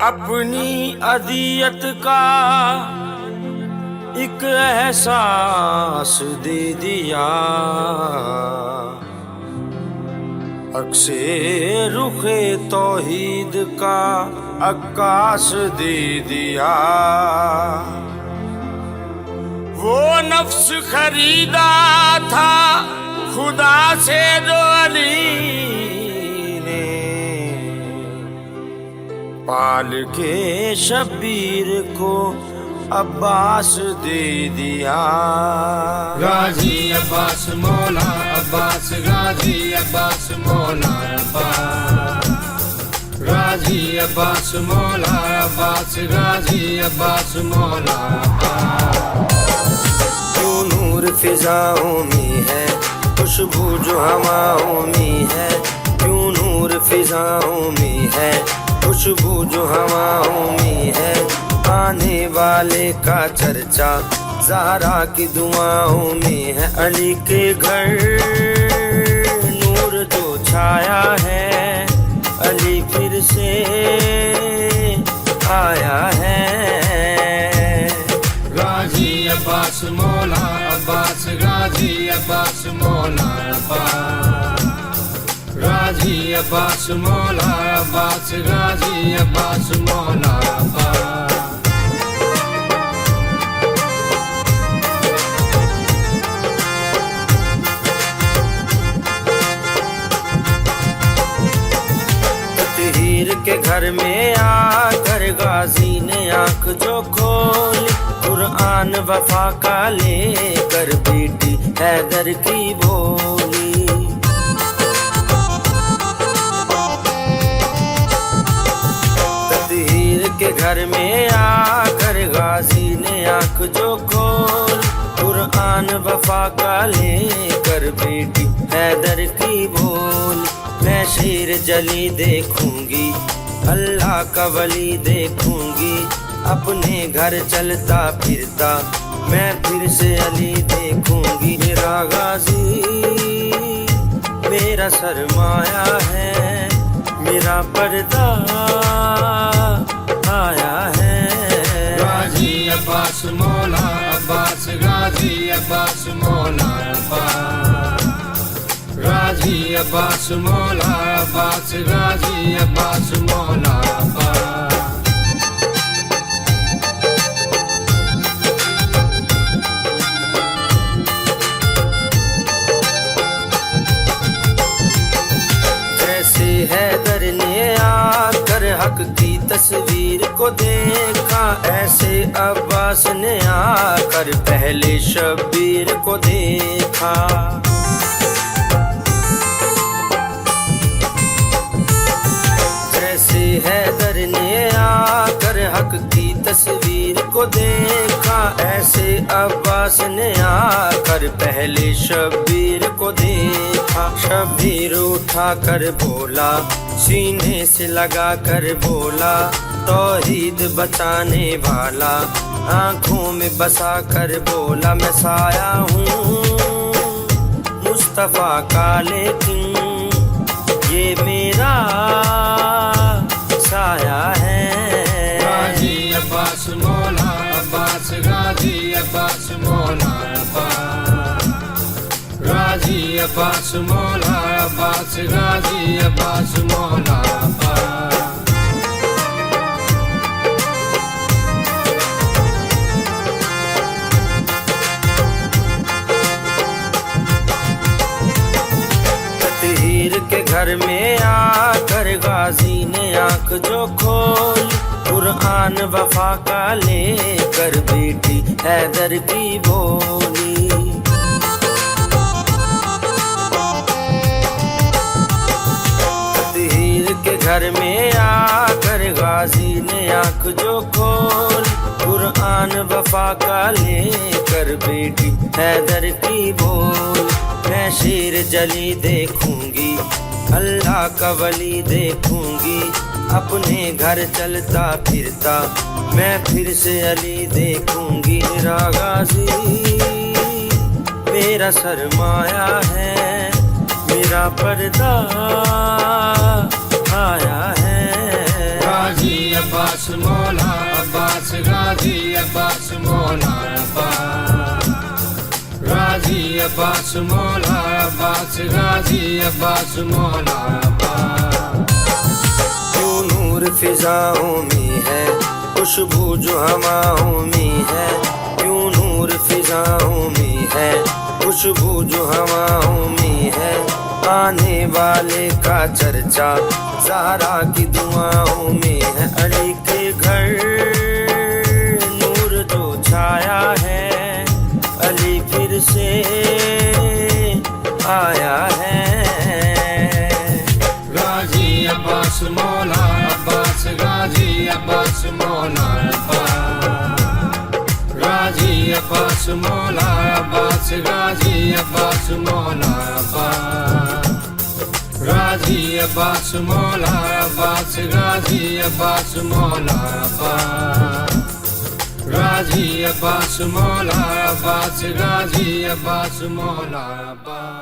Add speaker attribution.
Speaker 1: अपनी अदियत का एक एहसास दे दिया, अक्से रुखे तौहीद का अक्कास दे दिया। वो नफ्स खरीदा था खुदा से जो अली ने, पाल के शब्बीर को अब्बास दे दिया।
Speaker 2: गाजी अब्बास मौला अब्बास, गाजी अब्बास मौला अब्बास, गाजी अब्बास मौला अब्बास, गाजी अब्बास मौला अब्बास।
Speaker 1: क्यों नूर फिजाओं में है, खुशबू जो हवाओं में है। क्यों नूर फिजाओं में है, खुशबू जो हवाओं में है। आने वाले का चर्चा ज़हरा की दुआओं में है। अली के घर नूर जो छाया है, अली फिर से आया है।
Speaker 2: गाजी अब्बास मौला अब्बास, गाजी अब्बास मौला अब्बास, गाजी अब्बास मौला अब्बास, गाजी अब्बास मौला अब्बास।
Speaker 1: ततहीर के घर में आकर गाजी ने आंख जो खोली, कुरान वफा का लेकर बेटी हैदर की बोली। ततहीर के घर में आकर गाजी ने आंख जो खोली, कुरान वफा का लेकर बेटी हैदर की बोली। मैं शेर जली देखूंगी, अल्लाह का वली देखूंगी, अपने घर चलता फिरता मैं फिर से अली देखूंगी। मेरा गाजी मेरा सरमाया है, मेरा पर्दा आया है।
Speaker 2: गाजी अब्बास मौला अब्बास, गाजी अब्बास मौला अब्बास, गाजी अब्बास मौला अब्बास, गाजी अब्बास मौला अब्बास।
Speaker 1: जैसे हैदर ने आकर हक की तस्वीर को देखा, ऐसे अब्बास ने आकर पहले शब्बीर को देखा। जैसे हैदर ने आकर हक की तस्वीर को देखा, ऐसे अब्बास ने आकर पहले शब्बीर को देखा। शब्बीर उठा कर बोला, सीने से लगा कर बोला, तौहीद बचाने वाला आंखों में बसा कर बोला। मैं साया हूँ मुस्तफा का, लेकिन ये मेरा साया है।
Speaker 2: गाजी अब्बास मौला अब्बास, गाजी अब्बास मौला अब्बास, गाजी अब्बास मौला अब्बास, गाजी अब्बास मौला अब्बास। ततहीर के घर में आकर गाजी ने आंख जो खोली, कुरान वफा का लेकर बेटी हैदर की बोली। ततहीर के घर में आकर गाजी ने आंख जो खोली, कुरान वफा का लेकर बेटी हैदर की बोली। मैं शेर जली देखूंगी, अल्लाह का वली देखूंगी, अपने घर चलता फिरता मैं फिर से अली देखूंगी। मेरा गाजी मेरा सरमाया है, मेरा पर्दा आया है। गाजी अब्बास मौला अब्बास गाजी अब्बास मौला अब्बास गाजी अब्बास मौला अब्बास गाजी अब्बास मौला अब्बास।
Speaker 1: क्यों नूर फिजाओं में है खुशबू जो हवाओं में है, क्यों नूर फिजाओं में है खुशबू जो हवाओं में है, आने वाले का चर्चा ज़हरा की दुआओं में है। अली के घर नूर जो छाया है, अली फिर से आया है।
Speaker 2: गाजी अब्बास मौला अब्बास गाजी अब्बास मौला अब्बास गाजी अब्बास मौला अब्बास गाजी अब्बास मौला अब्बास गाजी अब्बास मौला अब्बास गाजी अब्बास मौला अब्बास गाजी अब्बास मौला अब्बास गाजी अब्बास मौला अब्बास।